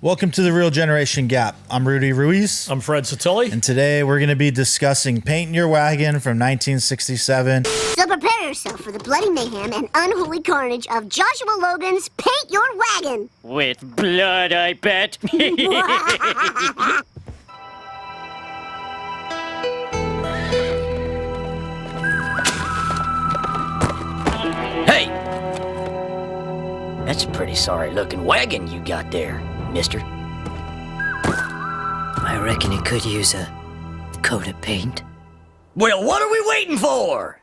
Welcome to the Real Generation Gap. I'm Rudy Ruiz. I'm Fred Satilli. And today we're going to be discussing Paint Your Wagon from 1967. So prepare yourself for the bloody mayhem and unholy carnage of Joshua Logan's Paint Your Wagon. With blood, I bet. Hey! That's a pretty sorry-looking wagon you got there, mister. I reckon it could use a coat of paint. Well, what are we waiting for?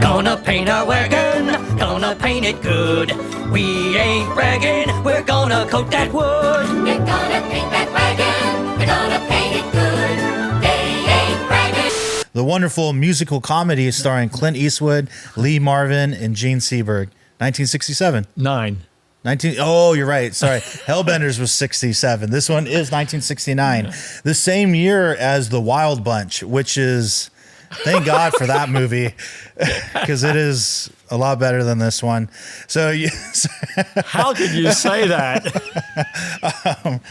Gonna paint our wagon, gonna paint it good. We ain't bragging, we're gonna coat that wood. We're gonna paint that wagon, we're gonna paint it good. They ain't bragging. The wonderful musical comedy starring Clint Eastwood, Lee Marvin, and Gene Seberg. 1967. 9. Oh, you're right. Sorry. Hellbenders was 67. This one is 1969. The same year as The Wild Bunch, which is, thank God for that movie, because it is a lot better than this one. So How could you say that?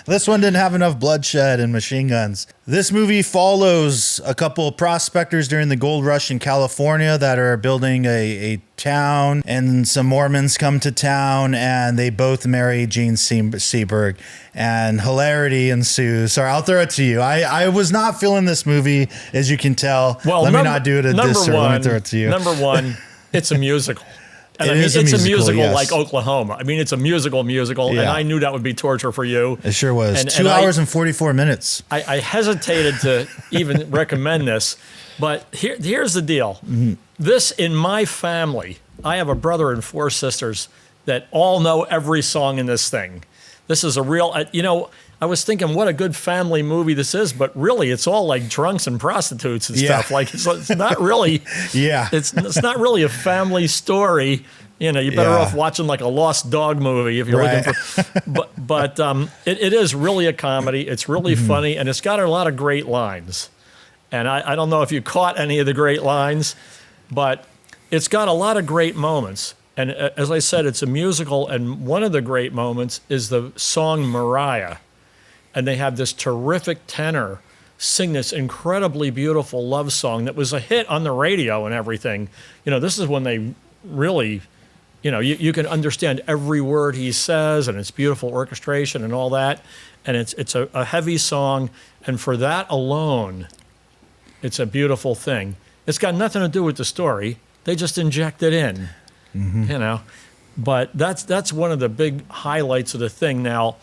this one didn't have enough bloodshed and machine guns. This movie follows a couple of prospectors during the gold rush in California that are building a town, and some Mormons come to town, and they both marry Gene Seberg, and hilarity ensues. So I'll throw it to you. I was not feeling this movie, as you can tell. Well, let me not do it a disservice. Let me throw it to you. Number one, it's a musical. And It's a musical, yes. Like Oklahoma. I mean, it's a musical, Yeah. and I knew that would be torture for you. It sure was. And 2 hours and 44 minutes. I hesitated to even recommend this, but here's the deal. Mm-hmm. This, in my family, I have a brother and 4 sisters that all know every song in this thing. This is a real, I was thinking what a good family movie this is, but really it's all like drunks and prostitutes and stuff. Like it's not really, it's not really a family story. You're better off watching like a Lost Dog movie if you're looking for. But it is really a comedy. It's really funny, and it's got a lot of great lines. And I don't know if you caught any of the great lines, but it's got a lot of great moments. And as I said, it's a musical, and one of the great moments is the song Mariah. And they have this terrific tenor sing this incredibly beautiful love song that was a hit on the radio and everything. This is when they really, you can understand every word he says, and it's beautiful orchestration and all that. And it's a heavy song, and for that alone, it's a beautiful thing. It's got nothing to do with the story. They just inject it in, But that's one of the big highlights of the thing. Now,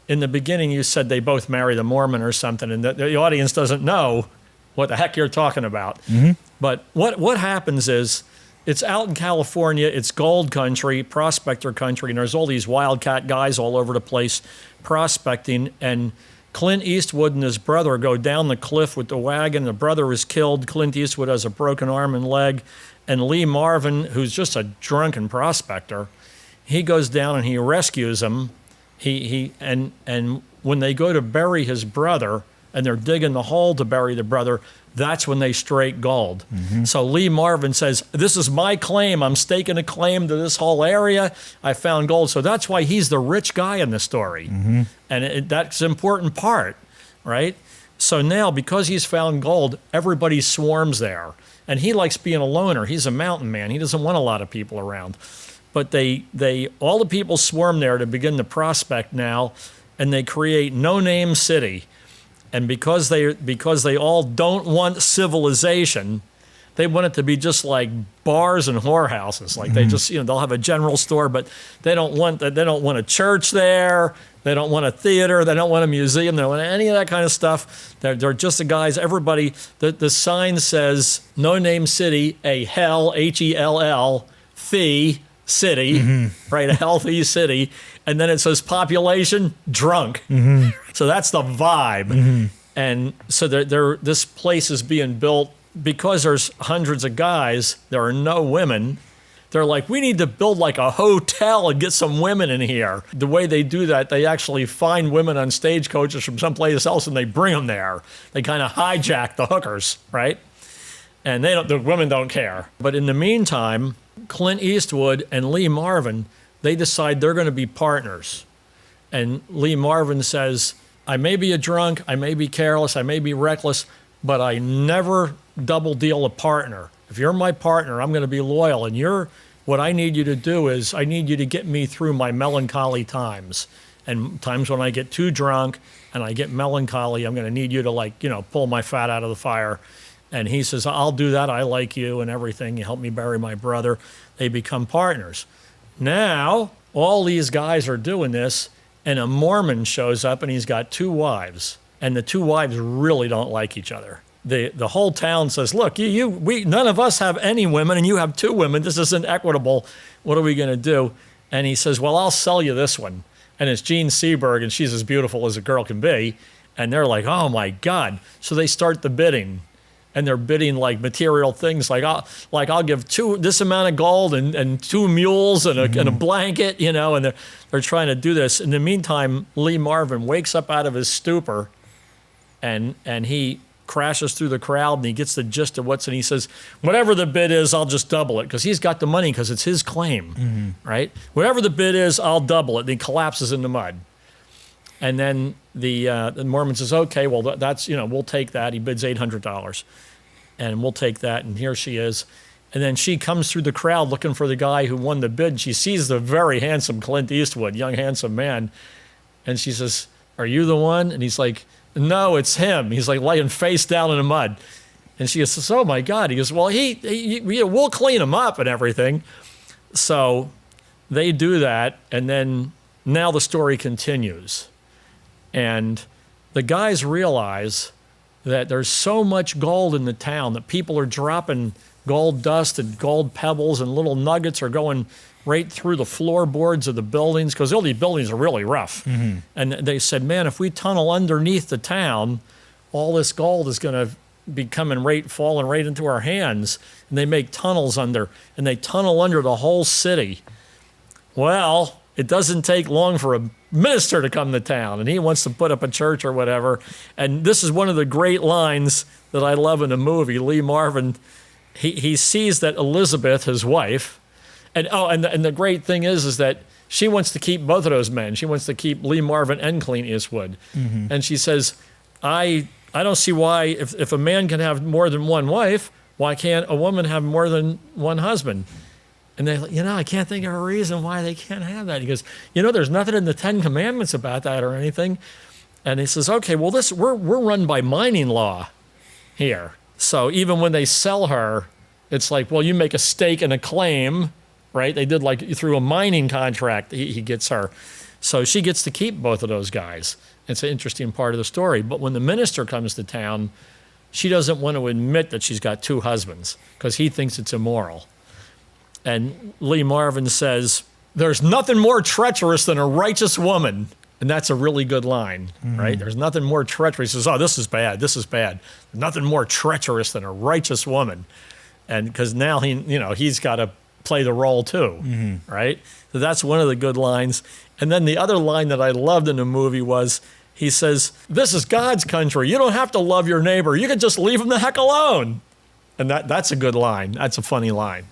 in the beginning, you said they both married a Mormon or something, and the audience doesn't know what the heck you're talking about. Mm-hmm. But what happens is, it's out in California, it's gold country, prospector country, and there's all these wildcat guys all over the place prospecting, and Clint Eastwood and his brother go down the cliff with the wagon. The brother is killed. Clint Eastwood has a broken arm and leg, and Lee Marvin, who's just a drunken prospector, he goes down and he rescues him. And when they go to bury his brother, and they're digging the hole to bury the brother, that's when they strike gold. Mm-hmm. So Lee Marvin says, "This is my claim. I'm staking a claim to this whole area. I found gold." So that's why he's the rich guy in the story. Mm-hmm. And that's an important part, right? So now, because he's found gold, everybody swarms there. And he likes being a loner. He's a mountain man. He doesn't want a lot of people around. But all the people swarm there to begin the prospect now, and they create No Name City. And because they all don't want civilization, they want it to be just like bars and whorehouses. Like they just, they'll have a general store, but they don't want a church there. They don't want a theater. They don't want a museum. They don't want any of that kind of stuff. They're just the guys. Everybody. The sign says No Name City, a hell, Hell, fee. City, right? A healthy city. And then it says population, drunk. Mm-hmm. So that's the vibe. Mm-hmm. And so this place is being built because there's hundreds of guys. There are no women. They're like, we need to build like a hotel and get some women in here. The way they do that, they actually find women on stagecoaches from someplace else and they bring them there. They kind of hijack the hookers, right? And the women don't care. But in the meantime, Clint Eastwood and Lee Marvin, they decide they're going to be partners. And Lee Marvin says, I may be a drunk, I may be careless, I may be reckless, but I never double deal a partner. If you're my partner, I'm going to be loyal. And what I need you to do is I need you to get me through my melancholy times. And times when I get too drunk and I get melancholy, I'm going to need you to pull my fat out of the fire. And he says, I'll do that. I like you and everything. You help me bury my brother. They become partners. Now, all these guys are doing this, and a Mormon shows up, and he's got 2 wives. And the 2 wives really don't like each other. The whole town says, look, we none of us have any women, and you have 2 women. This isn't equitable. What are we going to do? And he says, well, I'll sell you this one. And it's Jean Seberg, and she's as beautiful as a girl can be. And they're like, oh, my God. So they start the bidding. And they're bidding like material things, I'll give this amount of gold and 2 mules and a blanket, and they're trying to do this. In the meantime, Lee Marvin wakes up out of his stupor, and he crashes through the crowd, and he gets the gist of and he says, whatever the bid is, I'll just double it, because he's got the money, because it's his claim, right? Whatever the bid is, I'll double it. And he collapses in the mud. And then the Mormon says, okay, well, that's, we'll take that. He bids $800, and we'll take that. And here she is. And then she comes through the crowd looking for the guy who won the bid. And she sees the very handsome Clint Eastwood, young, handsome man. And she says, are you the one? And he's like, no, it's him. He's like laying face down in the mud. And she says, oh, my God. He goes, well, we'll clean him up and everything. So they do that. And then now the story continues. And the guys realize that there's so much gold in the town that people are dropping gold dust and gold pebbles, and little nuggets are going right through the floorboards of the buildings, because all these buildings are really rough. Mm-hmm. And they said, man, if we tunnel underneath the town, all this gold is going to be falling right into our hands. And they make tunnels under, and they tunnel under the whole city. Well, it doesn't take long for a minister to come to town, and he wants to put up a church or whatever. And this is one of the great lines that I love in the movie. Lee Marvin, he sees that Elizabeth, his wife, and the great thing is that she wants to keep both of those men. She wants to keep Lee Marvin and Clint Eastwood. Mm-hmm. And she says, I don't see why, if a man can have more than one wife, why can't a woman have more than one husband? And they, I can't think of a reason why they can't have that. He goes, there's nothing in the 10 Commandments about that or anything. And he says, okay, well, we're run by mining law here. So even when they sell her, it's like, well, you make a stake and a claim, right? They did through a mining contract, he gets her. So she gets to keep both of those guys. It's an interesting part of the story. But when the minister comes to town, she doesn't want to admit that she's got 2 husbands, because he thinks it's immoral. And Lee Marvin says, there's nothing more treacherous than a righteous woman. And that's a really good line, right? There's nothing more treacherous. He says, oh, this is bad. This is bad. There's nothing more treacherous than a righteous woman. And because now he's got to play the role too, right? So that's one of the good lines. And then the other line that I loved in the movie was, he says, this is God's country. You don't have to love your neighbor. You can just leave him the heck alone. And that's a good line. That's a funny line.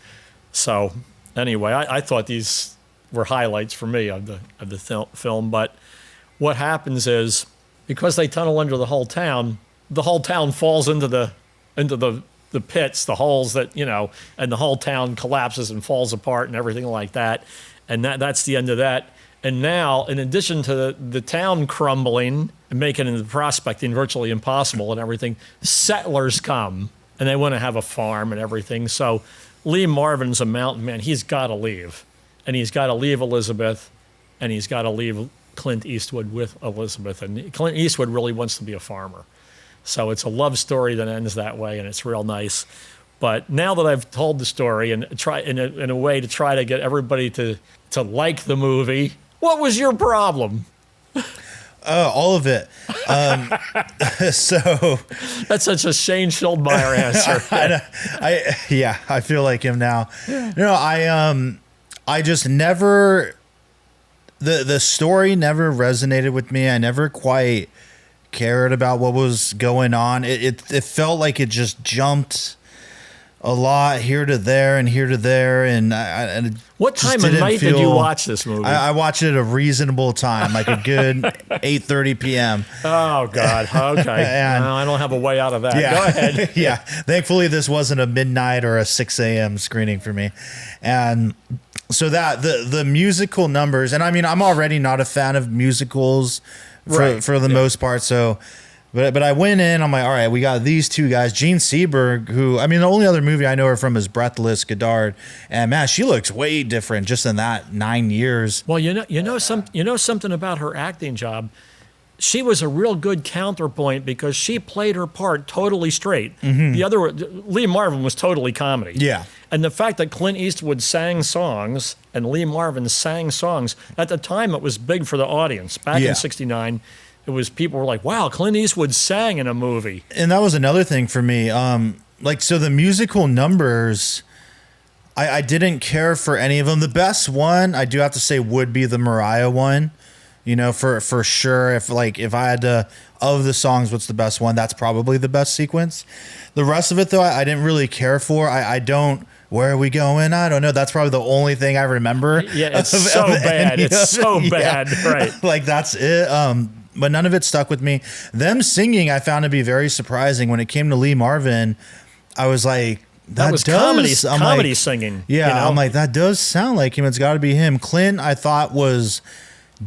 So anyway, I thought these were highlights for me of the film. But what happens is, because they tunnel under the whole town falls into the pits, the holes that, and the whole town collapses and falls apart and everything like that. And that's the end of that. And now, in addition to the town crumbling and making the prospecting virtually impossible and everything, settlers come and they want to have a farm and everything. So Lee Marvin's a mountain man. He's got to leave. And he's got to leave Elizabeth, and he's got to leave Clint Eastwood with Elizabeth. And Clint Eastwood really wants to be a farmer. So it's a love story that ends that way, and it's real nice. But now that I've told the story and try in a way to try to get everybody to like the movie, what was your problem? All of it. So that's such a Shane Schildmeyer answer. I feel like him now. I just never, the story never resonated with me. I never quite cared about what was going on. It felt like it just jumped a lot here to there and here to there, and What just time of didn't night did you watch this movie? I watched it at a reasonable time, like a good 8:30 p.m. Oh God. Okay. And- No, I don't have a way out of that. Yeah. Go ahead. Yeah. Thankfully, this wasn't a midnight or a 6 a.m. screening for me. And so that the musical numbers, and I mean, I'm already not a fan of musicals for the most part. So, but I went in, I'm like, all right, we got these two guys, Gene Seberg, who, I mean, the only other movie I know her from is Breathless, Godard. And man, she looks way different just in that 9 years. Well, you know something about her acting job. She was a real good counterpoint because she played her part totally straight. The other, Lee Marvin, was totally comedy. Yeah. And the fact that Clint Eastwood sang songs and Lee Marvin sang songs, at the time it was big for the audience. Back in '69, it was, people were like, wow, Clint Eastwood sang in a movie. And that was another thing for me. Like, so the musical numbers, I didn't care for any of them. The best one, I do have to say, would be the Mariah one. You know, for sure. If I had to, of the songs, what's the best one? That's probably the best sequence. The rest of it, though, I didn't really care for. I don't. Where are we going? I don't know. That's probably the only thing I remember. Yeah, it's so bad. It's so bad. Right. Like, that's it. But none of it stuck with me. Them singing, I found to be very surprising. When it came to Lee Marvin, I was like, that was comedy singing. Yeah, you know? I'm like, that does sound like him. It's got to be him. Clint, I thought, was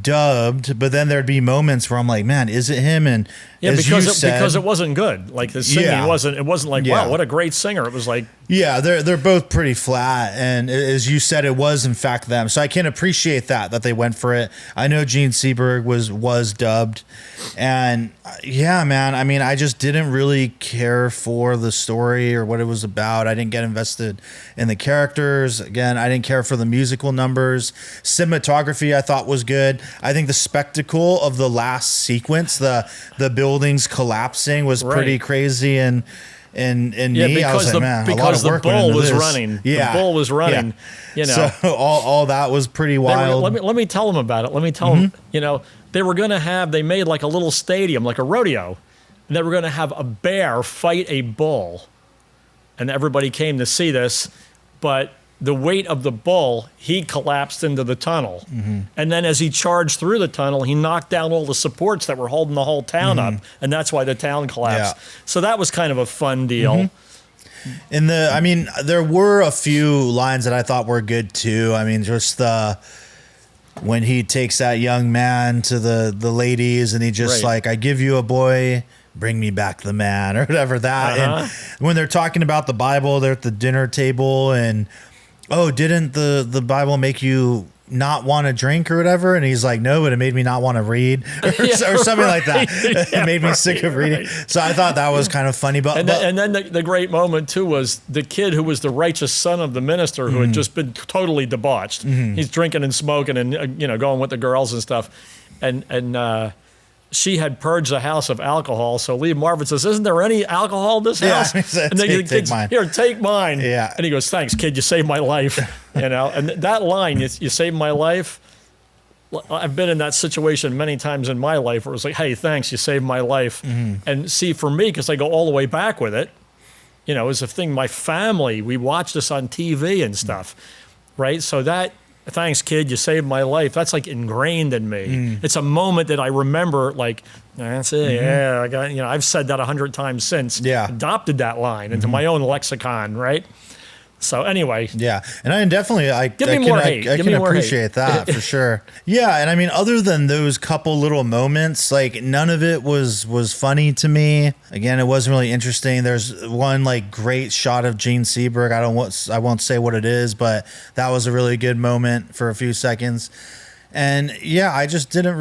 dubbed, but then there'd be moments where I'm like, man, is it him? And because it wasn't good. Like, the singing wasn't like, wow, what a great singer. It was like, yeah, they're both pretty flat, and as you said, it was in fact them. So I can appreciate that they went for it. I know Gene Seberg was dubbed, and yeah, man, I mean, I just didn't really care for the story or what it was about. I didn't get invested in the characters. Again, I didn't care for the musical numbers. Cinematography, I thought, was good. I think the spectacle of the last sequence, the buildings collapsing, was pretty crazy, and me, I was like, man, a lot of work went into this. The bull was running. You know, so all that was pretty wild. Let me tell them about it. Let me tell them. You know, they made like a little stadium, like a rodeo, and they were going to have a bear fight a bull, and everybody came to see this, but the weight of the bull, he collapsed into the tunnel. And then as he charged through the tunnel, he knocked down all the supports that were holding the whole town up. And that's why the town collapsed. Yeah. So that was kind of a fun deal. I mean, there were a few lines that I thought were good too. I mean, just when he takes that young man to the ladies and he just like, I give you a boy, bring me back the man, or whatever that. And when they're talking about the Bible, they're at the dinner table and, oh, didn't the Bible make you not want to drink or whatever? And he's like, no, but it made me not want to read or something like that. It made me sick of reading. So I thought that was kind of funny. But then the great moment too was the kid who was the righteous son of the minister who had just been totally debauched. He's drinking and smoking and going with the girls and stuff. And she had purged the house of alcohol. So Lee Marvin says, isn't there any alcohol in this house? He said, and then take mine. Here, take mine. Yeah. And he goes, thanks, kid, you saved my life. And that line, you saved my life. I've been in that situation many times in my life where it was like, hey, thanks, you saved my life. And see, for me, because I go all the way back with it, it's a thing, my family, we watch this on TV and stuff, right? So that, thanks, kid, you saved my life. That's like ingrained in me. It's a moment that I remember, like, that's it. Yeah, I got, I've said that 100 times since. Yeah. Adopted that line into my own lexicon, right? So anyway. Yeah. And I definitely, I can appreciate that for sure. Yeah. And I mean, other than those couple little moments, like none of it was funny to me. Again, it wasn't really interesting. There's one like great shot of Gene Seberg. I won't say what it is, but that was a really good moment for a few seconds. And yeah, I just didn't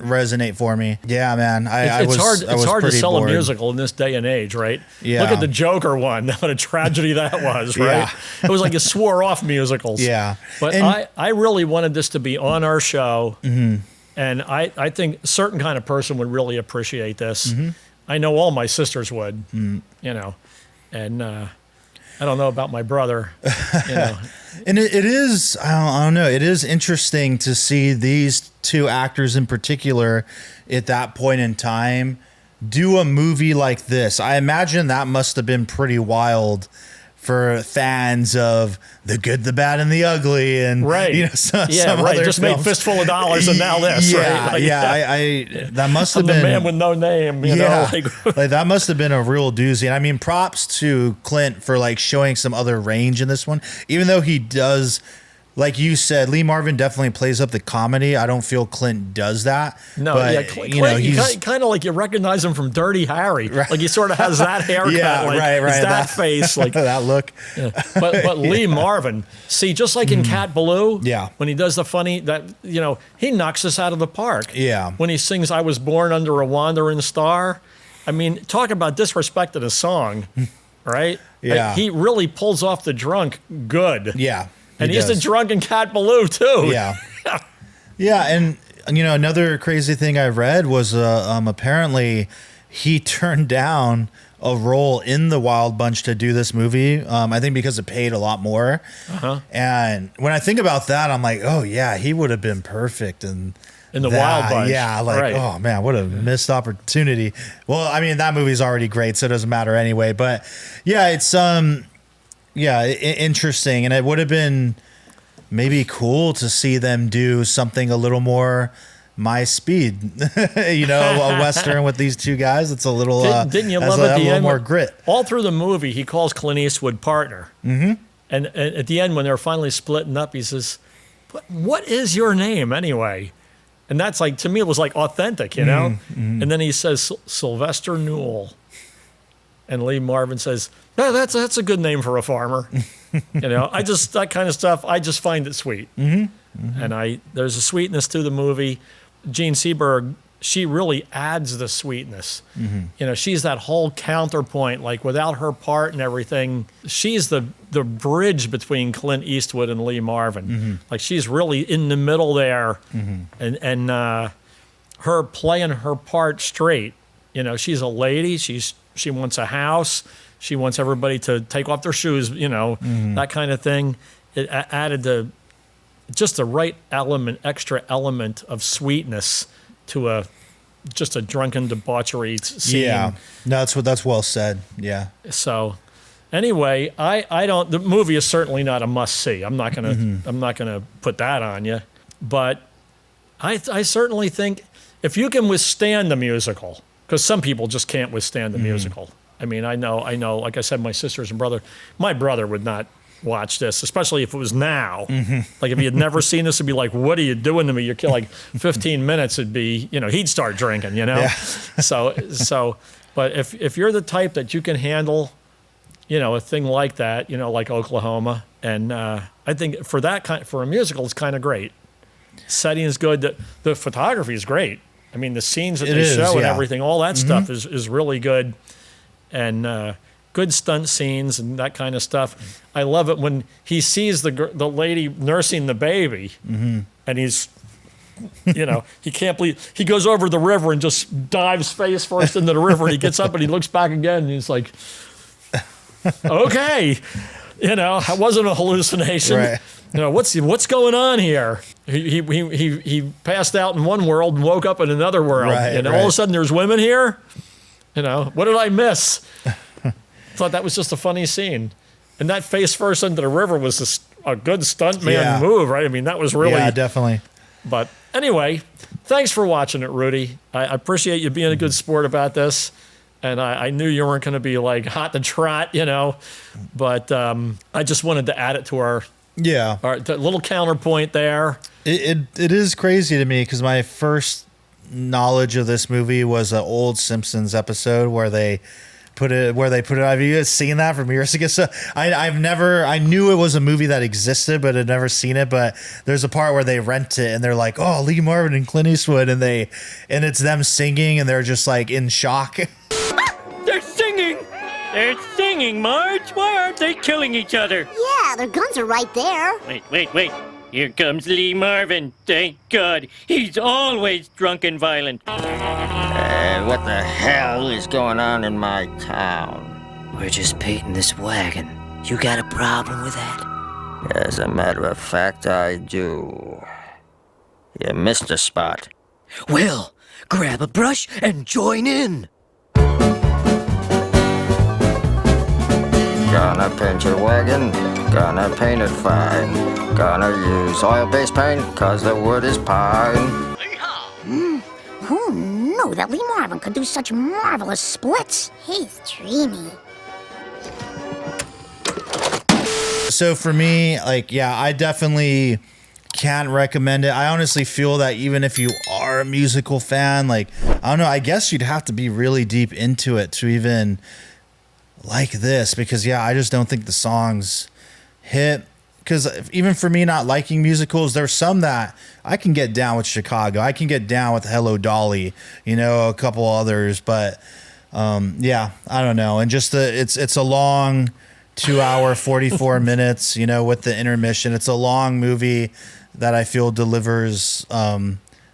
resonate for me. Yeah, man. It's hard to sell bored. a musical in this day and age, right? Yeah. Look at the Joker one. What a tragedy that was, right? Yeah. It was like you swore off musicals. Yeah. But I really wanted this to be on our show. And I think a certain kind of person would really appreciate this. I know all my sisters would, And I don't know about my brother, And it is, I don't know, it is interesting to see these two actors in particular at that point in time do a movie like this. I imagine that must have been pretty wild for fans of The Good, the Bad, and the Ugly, and some other Just films. made Fistful of Dollars, and now this. Yeah, right? I that must have The been Man with No Name. You know, like that must have been a real doozy. And I mean, props to Clint for like showing some other range in this one, even though he does. Like you said, Lee Marvin definitely plays up the comedy. I don't feel Clint does that. No, but, Clint, he's kind of like you recognize him from Dirty Harry. Right. Like he sort of has that haircut. right. It's that face. Like that look. Yeah. But Lee Marvin, see, just like in Cat Ballou, when he does the funny, he knocks us out of the park. Yeah. When he sings "I Was Born Under a Wandering Star," I mean, talk about disrespecting a song, right? Yeah. He really pulls off the drunk good. Yeah. And he's the drunk in Cat Ballou too. Yeah. Yeah, and another crazy thing I read was apparently he turned down a role in the Wild Bunch to do this movie. I think because it paid a lot more. And when I think about that, I'm like, oh yeah, he would have been perfect in the Wild Bunch. Yeah, like oh man, what a missed opportunity. Well, I mean that movie's already great, so it doesn't matter anyway. But yeah, it's interesting, and it would have been maybe cool to see them do something a little more my speed, a Western with these two guys. It's a little, didn't you love at the end? More grit. All through the movie, he calls Clint Eastwood partner. Mm-hmm. And at the end, when they're finally splitting up, he says, "What is your name anyway?" And that's like, to me, it was like authentic, Mm-hmm. And then he says, "Sylvester Newell." And Lee Marvin says, "No, that's a good name for a farmer." That kind of stuff. I just find it sweet. Mm-hmm. Mm-hmm. And there's a sweetness to the movie. Gene Seberg, she really adds the sweetness. Mm-hmm. She's that whole counterpoint. Like without her part and everything, she's the bridge between Clint Eastwood and Lee Marvin. Mm-hmm. Like she's really in the middle there, and her playing her part straight. She's a lady. She wants a house. She wants everybody to take off their shoes, that kind of thing. It added just the right extra element of sweetness to just a drunken debauchery scene. Yeah, no, that's well said. Yeah. So, anyway, the movie is certainly not a must see. I'm not gonna put that on you, but I certainly think if you can withstand the musical. Because some people just can't withstand the musical. I mean, I know. Like I said, my sisters and my brother would not watch this, especially if it was now. Mm-hmm. Like if he had never seen this, it'd be like, "What are you doing to me?" You're like 15 minutes. It'd be, he'd start drinking. Yeah. So, but if you're the type that you can handle, a thing like that, like Oklahoma, and I think for a musical, it's kind of great. Setting is good. The photography is great. I mean, the scenes that they show and everything, all that stuff is really good. And good stunt scenes and that kind of stuff. I love it when he sees the lady nursing the baby, and he's, he can't believe, he goes over the river and just dives face first into the river, and he gets up and he looks back again, and he's like, okay, it wasn't a hallucination. Right. What's going on here? He passed out in one world and woke up in another world, and all of a sudden there's women here. What did I miss? Thought that was just a funny scene, and that face first into the river was a good stuntman move, right? I mean, that was really definitely. But anyway, thanks for watching it, Rudy. I appreciate you being a good sport about this. And I knew you weren't going to be like hot to trot, but I just wanted to add it to our little counterpoint there. It is crazy to me because my first knowledge of this movie was an old Simpsons episode where they put it. Have you guys seen that from years ago? So I knew it was a movie that existed, but I'd never seen it. But there's a part where they rent it and they're like, "Oh, Lee Marvin and Clint Eastwood," and it's them singing and they're just like in shock. They're singing! They're singing, Marge! Why aren't they killing each other? Yeah, their guns are right there. Wait. Here comes Lee Marvin. Thank God. He's always drunk and violent. What the hell is going on in my town? We're just painting this wagon. You got a problem with that? As a matter of fact, I do. You missed a spot. Well, grab a brush and join in. Gonna paint your wagon, gonna paint it fine. Gonna use oil-based paint, cause the wood is pine. Who knew that Lee Marvin could do such marvelous splits? He's dreamy. So for me, like, yeah, I definitely can't recommend it. I honestly feel that even if you are a musical fan, like, I don't know, I guess you'd have to be really deep into it to even like this, because yeah, I just don't think the songs hit. Because even for me not liking musicals, there's some that I can get down with. Chicago, I can get down with Hello Dolly, you know, a couple others, but yeah, I don't know. And just it's a long 2 hour 44 minutes, you know, with the intermission. It's a long movie that I feel delivers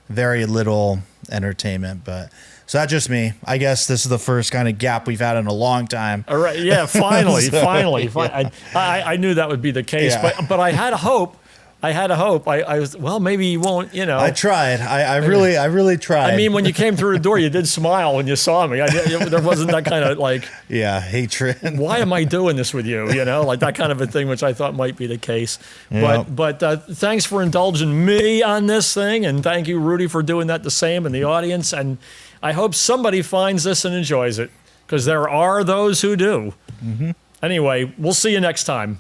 very little entertainment. But so that's just me. I guess this is the first kind of gap we've had in a long time. All right. Yeah. Finally. So, finally. yeah. I knew that would be the case, Yeah. but I had a hope. I was, well, maybe you won't, you know. I tried. I really tried. I mean, when you came through the door, you did smile when you saw me. There wasn't that kind of like, yeah, hatred. why am I doing this with you? You know, like that kind of a thing, which I thought might be the case. Yep. But thanks for indulging me on this thing. And thank you, Rudy, for doing that the same in the audience. And I hope somebody finds this and enjoys it, because there are those who do. Mm-hmm. Anyway, we'll see you next time.